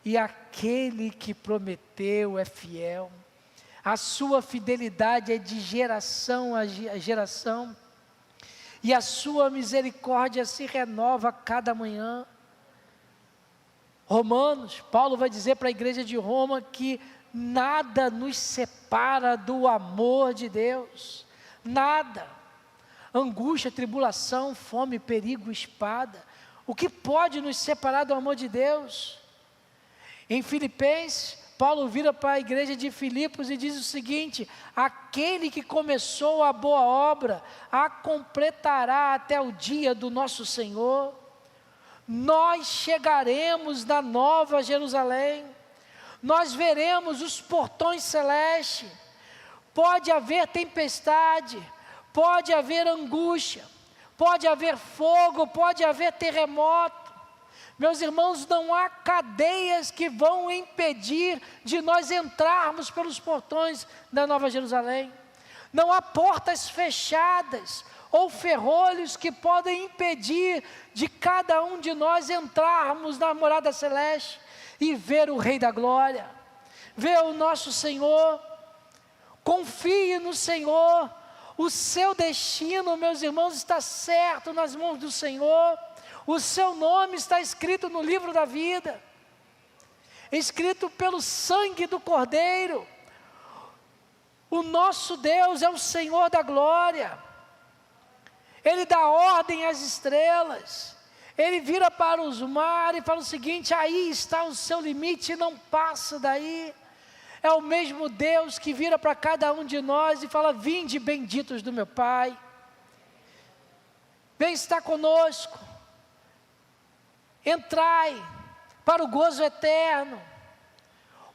A: e aquele que prometeu é fiel. A sua fidelidade é de geração a geração, e a sua misericórdia se renova a cada manhã. Romanos, Paulo vai dizer para a igreja de Roma que nada nos separa do amor de Deus, nada. Angústia, tribulação, fome, perigo, espada. O que pode nos separar do amor de Deus? Em Filipenses, Paulo vira para a igreja de Filipos e diz o seguinte: aquele que começou a boa obra, a completará até o dia do nosso Senhor. Nós chegaremos na Nova Jerusalém, nós veremos os portões celestes. Pode haver tempestade, pode haver angústia, pode haver fogo, pode haver terremoto. Meus irmãos, não há cadeias que vão impedir de nós entrarmos pelos portões da Nova Jerusalém. Não há portas fechadas ou ferrolhos que podem impedir de cada um de nós entrarmos na morada celeste e ver o Rei da Glória, ver o nosso Senhor. Confie no Senhor. O seu destino, meus irmãos, está certo nas mãos do Senhor. O seu nome está escrito no livro da vida, escrito pelo sangue do Cordeiro. O nosso Deus é o Senhor da glória. Ele dá ordem às estrelas. Ele vira para os mares e fala o seguinte: aí está o seu limite, não passa daí. É o mesmo Deus que vira para cada um de nós e fala: vinde benditos do meu Pai, vem estar conosco, entrai para o gozo eterno.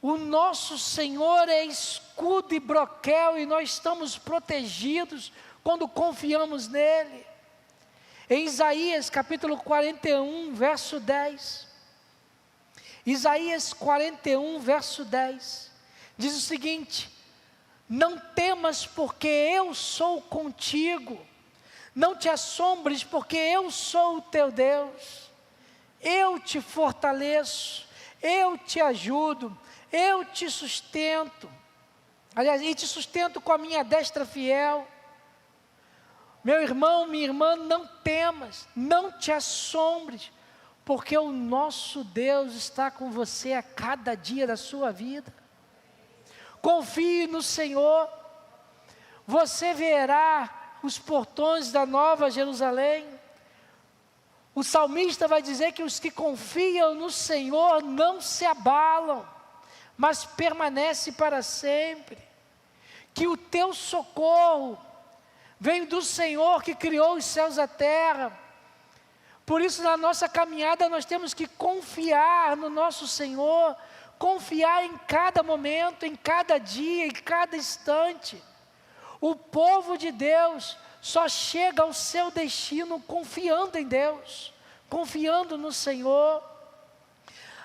A: O nosso Senhor é escudo e broquel, e nós estamos protegidos quando confiamos nele. Em Isaías capítulo 41, verso 10, Isaías 41, verso 10, diz o seguinte: não temas, porque eu sou contigo, não te assombres, porque eu sou o teu Deus, eu te fortaleço, eu te ajudo, eu te sustento, aliás, e te sustento com a minha destra fiel. Meu irmão, minha irmã, não temas, não te assombres, porque o nosso Deus está com você a cada dia da sua vida. Confie no Senhor, você verá os portões da Nova Jerusalém. O salmista vai dizer que os que confiam no Senhor não se abalam, mas permanecem para sempre. Que o teu socorro vem do Senhor que criou os céus e a terra. Por isso, na nossa caminhada, nós temos que confiar no nosso Senhor, confiar em cada momento, em cada dia, em cada instante. O povo de Deus só chega ao seu destino confiando em Deus, confiando no Senhor.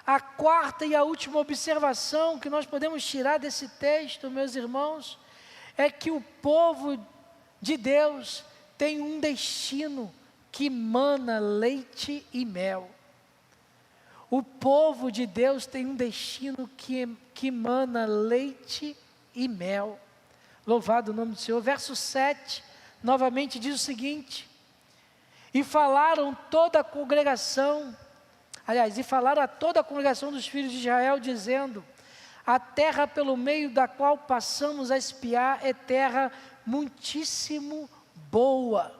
A: A quarta e a última observação que nós podemos tirar desse texto, meus irmãos, é que o povo de Deus tem um destino que mana leite e mel. O povo de Deus tem um destino que mana leite e mel. Louvado o nome do Senhor. Verso 7, novamente diz o seguinte: e falaram toda a congregação, e falaram a toda a congregação dos filhos de Israel, dizendo: a terra pelo meio da qual passamos a espiar é terra muitíssimo boa.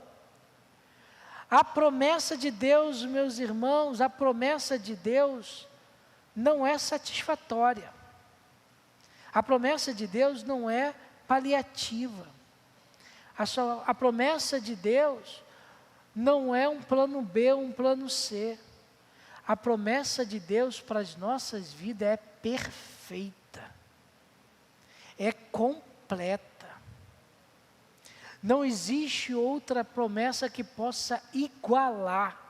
A: A promessa de Deus, meus irmãos, a promessa de Deus não é satisfatória. A promessa de Deus não é paliativa. A promessa de Deus não é um plano B ou um plano C. A promessa de Deus para as nossas vidas é perfeita, é completa. Não existe outra promessa que possa igualar,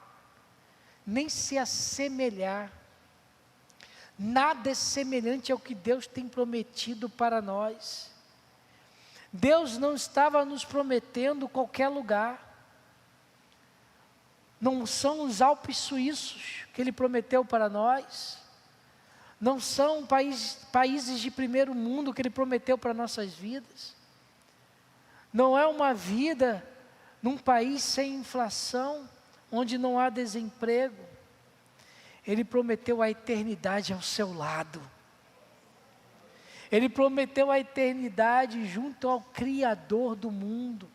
A: nem se assemelhar. Nada é semelhante ao que Deus tem prometido para nós. Deus não estava nos prometendo qualquer lugar. Não são os Alpes suíços que Ele prometeu para nós. Não são países de primeiro mundo que Ele prometeu para nossas vidas. Não é uma vida num país sem inflação, onde não há desemprego. Ele prometeu a eternidade ao seu lado. Ele prometeu a eternidade junto ao Criador do mundo.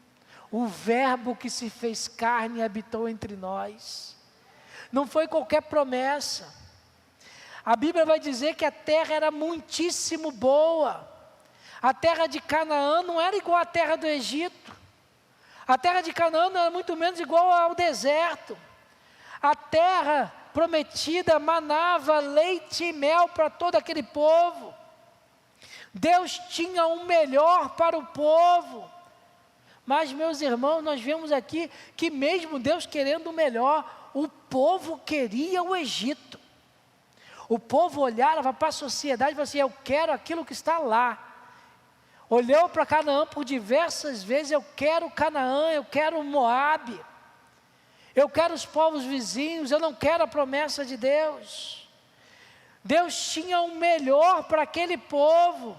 A: O Verbo que se fez carne e habitou entre nós. Não foi qualquer promessa. A Bíblia vai dizer que a terra era muitíssimo boa. A terra de Canaã não era igual à terra do Egito. A terra de Canaã não era muito menos igual ao deserto. A terra prometida manava leite e mel para todo aquele povo. Deus tinha o melhor para o povo. Mas, meus irmãos, nós vemos aqui que mesmo Deus querendo o melhor, o povo queria o Egito. O povo olhava para a sociedade e falava assim: eu quero aquilo que está lá. Olhou para Canaã por diversas vezes: eu quero Canaã, eu quero Moabe, eu quero os povos vizinhos, eu não quero a promessa de Deus. Deus tinha o melhor para aquele povo.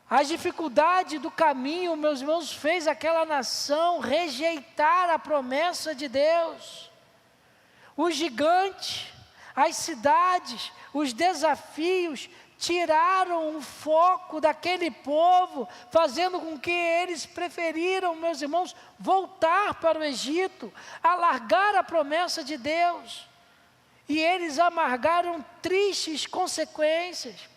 A: As dificuldades do caminho, meus irmãos, fez aquela nação rejeitar a promessa de Deus. Os gigantes, as cidades, os desafios tiraram o foco daquele povo, fazendo com que eles preferiram, meus irmãos, voltar para o Egito, alargar a promessa de Deus. E eles amargaram tristes consequências.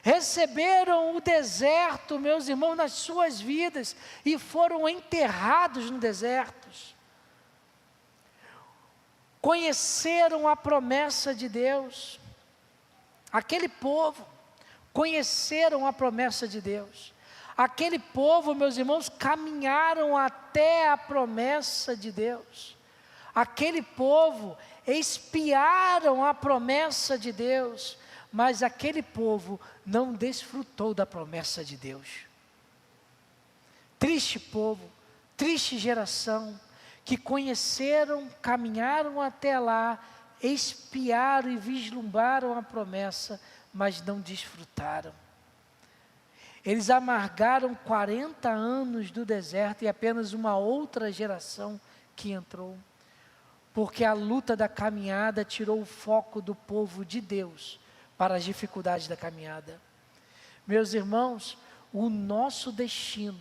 A: Receberam o deserto, meus irmãos, nas suas vidas e foram enterrados no deserto. Conheceram a promessa de Deus. Aquele povo conheceram a promessa de Deus. Aquele povo, meus irmãos, caminharam até a promessa de Deus. Aquele povo espiaram a promessa de Deus, mas aquele povo não desfrutou da promessa de Deus. Triste povo, triste geração, que conheceram, caminharam até lá, espiaram e vislumbraram a promessa, mas não desfrutaram. Eles amargaram 40 anos do deserto e apenas uma outra geração que entrou, porque a luta da caminhada tirou o foco do povo de Deus para as dificuldades da caminhada. Meus irmãos, o nosso destino,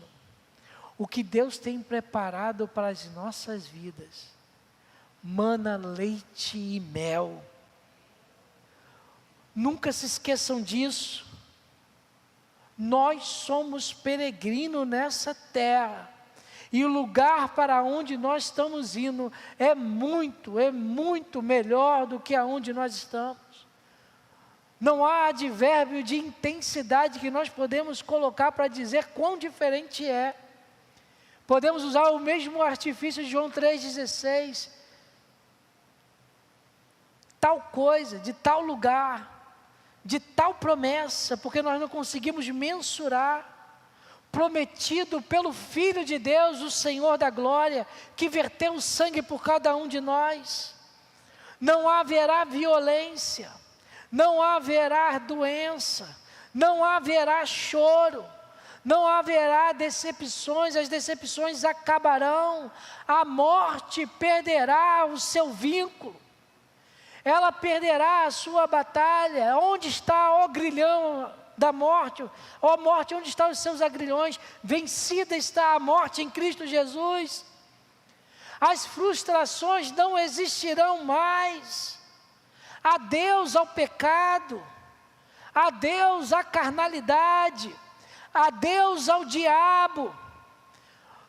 A: o que Deus tem preparado para as nossas vidas, mana leite e mel. Nunca se esqueçam disso. Nós somos peregrinos nessa terra, e o lugar para onde nós estamos indo é muito melhor do que aonde nós estamos. Não há advérbio de intensidade que nós podemos colocar para dizer quão diferente é. Podemos usar o mesmo artifício de João 3,16. Tal coisa, de tal lugar, de tal promessa, porque nós não conseguimos mensurar. Prometido pelo Filho de Deus, o Senhor da glória, que verteu o sangue por cada um de nós. Não haverá violência, não haverá doença, não haverá choro, não haverá decepções, as decepções acabarão, a morte perderá o seu vínculo, ela perderá a sua batalha. Onde está, ó grilhão da morte, ó morte, onde estão os seus agrilhões? Vencida está a morte em Cristo Jesus. As frustrações não existirão mais. Adeus ao pecado, adeus à carnalidade, adeus ao diabo.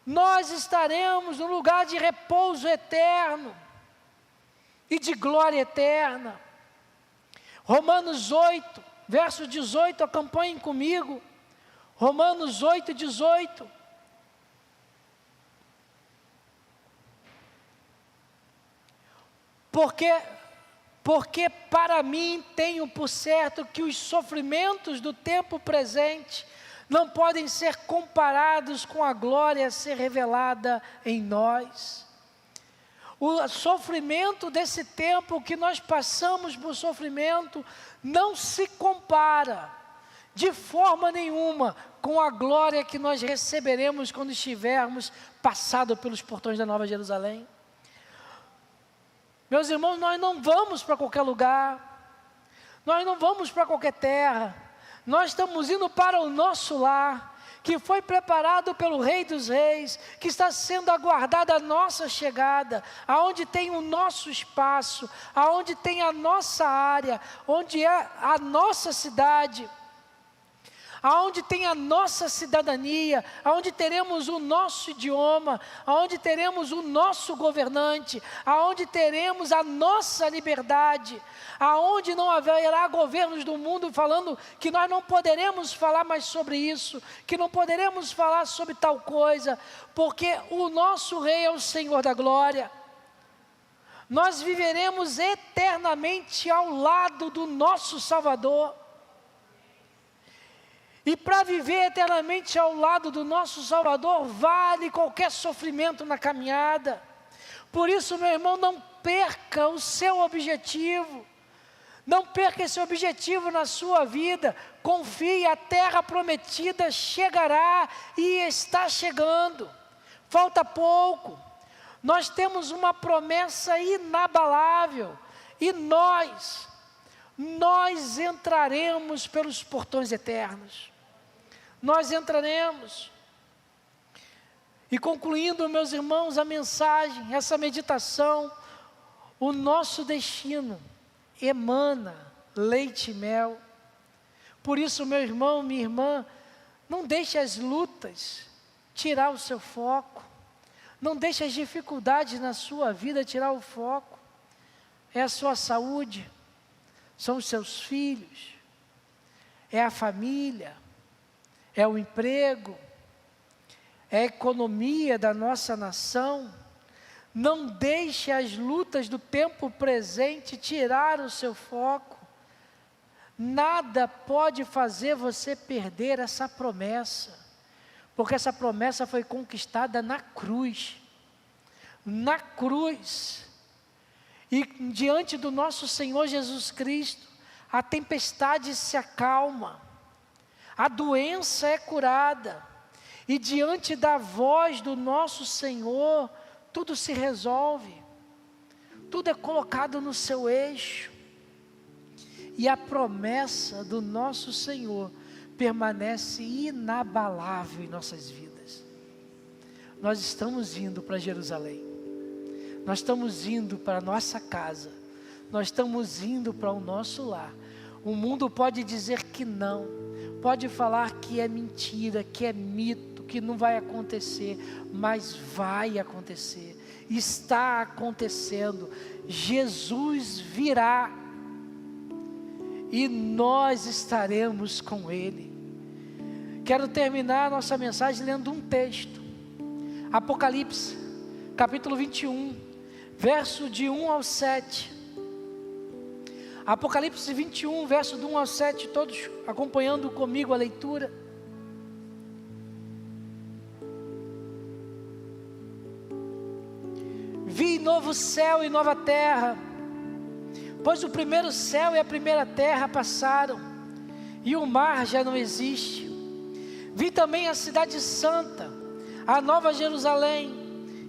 A: Nós estaremos no lugar de repouso eterno e de glória eterna. Romanos 8, verso 18, acompanhem comigo. Romanos 8, 18. Porque para mim tenho por certo que os sofrimentos do tempo presente não podem ser comparados com a glória a ser revelada em nós. O sofrimento desse tempo, que nós passamos por sofrimento, não se compara de forma nenhuma com a glória que nós receberemos quando estivermos passado pelos portões da Nova Jerusalém. Meus irmãos, nós não vamos para qualquer lugar, nós não vamos para qualquer terra, nós estamos indo para o nosso lar, que foi preparado pelo Rei dos Reis, que está sendo aguardada a nossa chegada, aonde tem o nosso espaço, aonde tem a nossa área, onde é a nossa cidade, aonde tem a nossa cidadania, aonde teremos o nosso idioma, aonde teremos o nosso governante, aonde teremos a nossa liberdade, aonde não haverá governos do mundo falando que nós não poderemos falar mais sobre isso, que não poderemos falar sobre tal coisa, porque o nosso Rei é o Senhor da glória. Nós viveremos eternamente ao lado do nosso Salvador. E para viver eternamente ao lado do nosso Salvador, vale qualquer sofrimento na caminhada. Por isso, meu irmão, não perca o seu objetivo. Não perca esse objetivo na sua vida. Confie, a terra prometida chegará e está chegando. Falta pouco. Nós temos uma promessa inabalável. E nós entraremos pelos portões eternos. Nós entraremos. E concluindo, meus irmãos, a mensagem, essa meditação, o nosso destino emana leite e mel. Por isso, meu irmão, minha irmã, não deixe as lutas tirar o seu foco. Não deixe as dificuldades na sua vida tirar o foco. É a sua saúde, são os seus filhos, é a família, é o emprego, é a economia da nossa nação. Não deixe as lutas do tempo presente tirar o seu foco. Nada pode fazer você perder essa promessa, porque essa promessa foi conquistada na cruz. Na cruz. E diante do nosso Senhor Jesus Cristo, a tempestade se acalma, a doença é curada, e diante da voz do nosso Senhor, tudo se resolve, tudo é colocado no seu eixo, e a promessa do nosso Senhor permanece inabalável em nossas vidas. Nós estamos indo para Jerusalém, nós estamos indo para a nossa casa, nós estamos indo para o nosso lar. O mundo pode dizer que não, pode falar que é mentira, que é mito, que não vai acontecer, mas vai acontecer, está acontecendo. Jesus virá, e nós estaremos com Ele. Quero terminar a nossa mensagem lendo um texto, Apocalipse, capítulo 21, verso de 1 ao 7. Apocalipse 21, verso de 1 ao 7, todos acompanhando comigo a leitura. Vi novo céu e nova terra, pois o primeiro céu e a primeira terra passaram, e o mar já não existe. Vi também a cidade santa, a nova Jerusalém,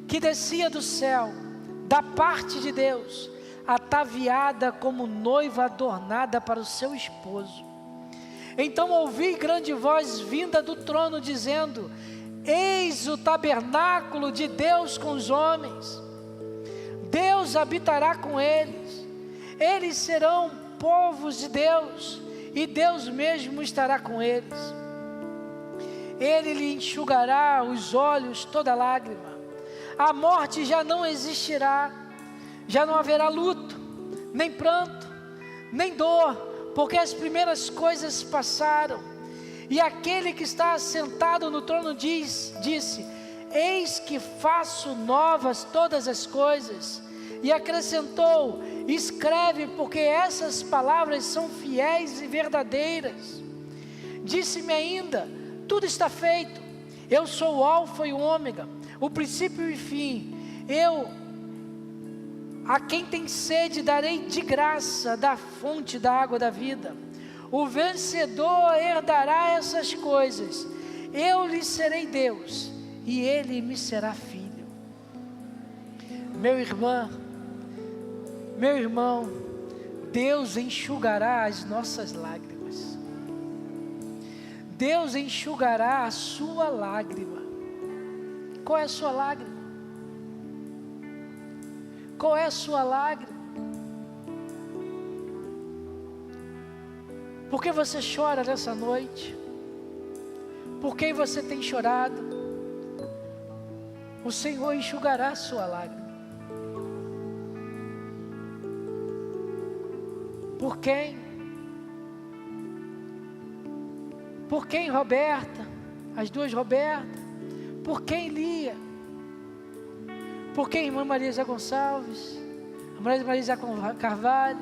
A: que descia do céu, da parte de Deus, ataviada como noiva adornada para o seu esposo. Então ouvi grande voz vinda do trono dizendo: eis o tabernáculo de Deus com os homens. Deus habitará com eles. Eles serão povos de Deus, e Deus mesmo estará com eles. Ele lhe enxugará os olhos toda lágrima. A morte já não existirá. Já não haverá luto, nem pranto, nem dor, porque as primeiras coisas passaram. E aquele que está assentado no trono disse: eis que faço novas todas as coisas. E acrescentou: escreve, porque essas palavras são fiéis e verdadeiras. Disse-me ainda: tudo está feito. Eu sou o Alfa e o Ômega, o princípio e o fim. A quem tem sede darei de graça da fonte da água da vida. O vencedor herdará essas coisas. Eu lhe serei Deus, e ele me será filho. Meu irmão, Deus enxugará as nossas lágrimas. Deus enxugará a sua lágrima. Qual é a sua lágrima? Qual é a sua lágrima? Por que você chora nessa noite? Por quem você tem chorado? O Senhor enxugará a sua lágrima. Por quem? Por quem, Roberta? As duas Robertas? Por quem, Lia? Por quem, irmã Marisa Gonçalves? A Marisa Carvalho?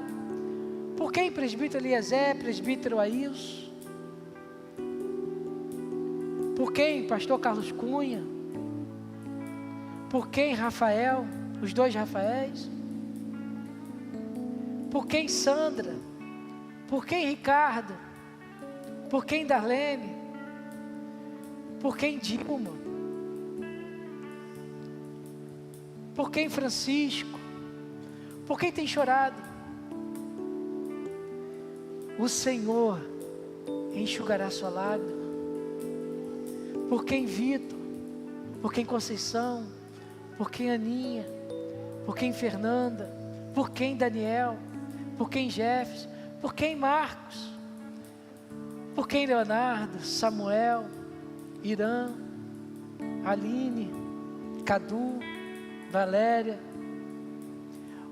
A: Por quem, presbítero Eliezer, presbítero Ailson? Por quem, pastor Carlos Cunha? Por quem, Rafael? Os dois Rafaéis? Por quem, Sandra? Por quem, Ricardo? Por quem, Darlene? Por quem, Dilma? Por quem, Francisco? Por quem tem chorado? O Senhor enxugará sua lágrima. Por quem, Vitor? Por quem, Conceição? Por quem, Aninha? Por quem, Fernanda? Por quem, Daniel? Por quem, Jefferson? Por quem, Marcos? Por quem, Leonardo? Samuel? Irã? Aline? Cadu? Valéria?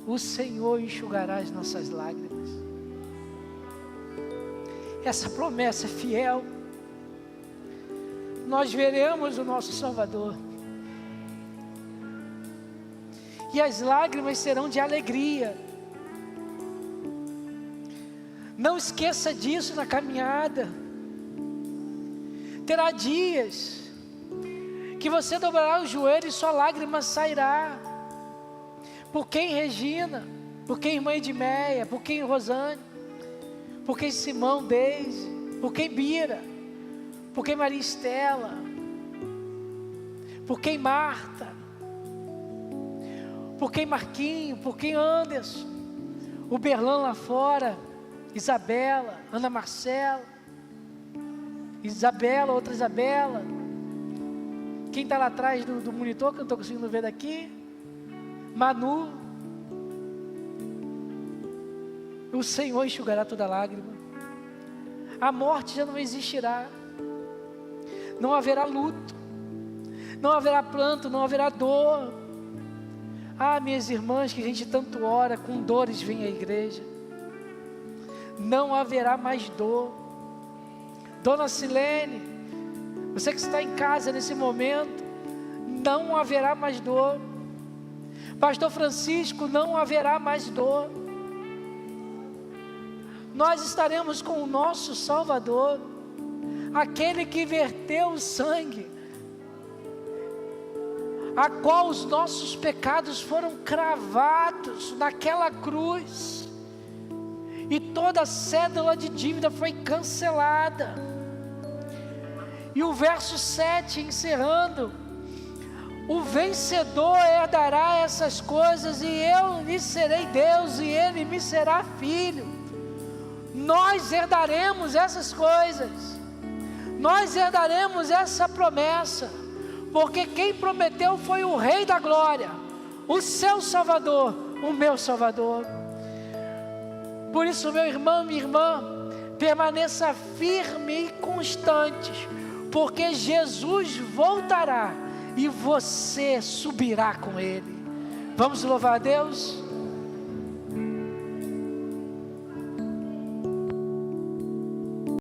A: O Senhor enxugará as nossas lágrimas. Essa promessa é fiel. Nós veremos o nosso Salvador. E as lágrimas serão de alegria. Não esqueça disso na caminhada. Terá dias que você dobrará o joelho e sua lágrima sairá. Por quem, Regina? Por quem, irmã Edmeia? Por quem, Rosane? Por quem, Simão, Deise? Por quem, Bira? Por quem, Maria Estela? Por quem, Marta? Por quem, Marquinho? Por quem, Anderson? O Berlan lá fora? Isabela? Ana Marcela? Isabela, outra Isabela? Quem está lá atrás do monitor, que eu não estou conseguindo ver daqui? Manu. O Senhor enxugará toda lágrima. A morte já não existirá. Não haverá luto. Não haverá pranto, não haverá dor. Ah, minhas irmãs, que a gente tanto ora, com dores vem à igreja. não haverá mais dor. Dona Silene, você que está em casa nesse momento, não haverá mais dor. Pastor Francisco, não haverá mais dor. Nós estaremos com o nosso Salvador, aquele que verteu o sangue, a qual os nossos pecados foram cravados naquela cruz, e toda a cédula de dívida foi cancelada. E o verso 7 encerrando: o vencedor herdará essas coisas, e eu lhe serei Deus, e ele me será filho. Nós herdaremos essas coisas, nós herdaremos essa promessa, porque quem prometeu foi o Rei da Glória, o seu Salvador, o meu Salvador. Por isso, meu irmão, minha irmã, permaneça firme e constante, porque Jesus voltará e você subirá com Ele. Vamos louvar a Deus?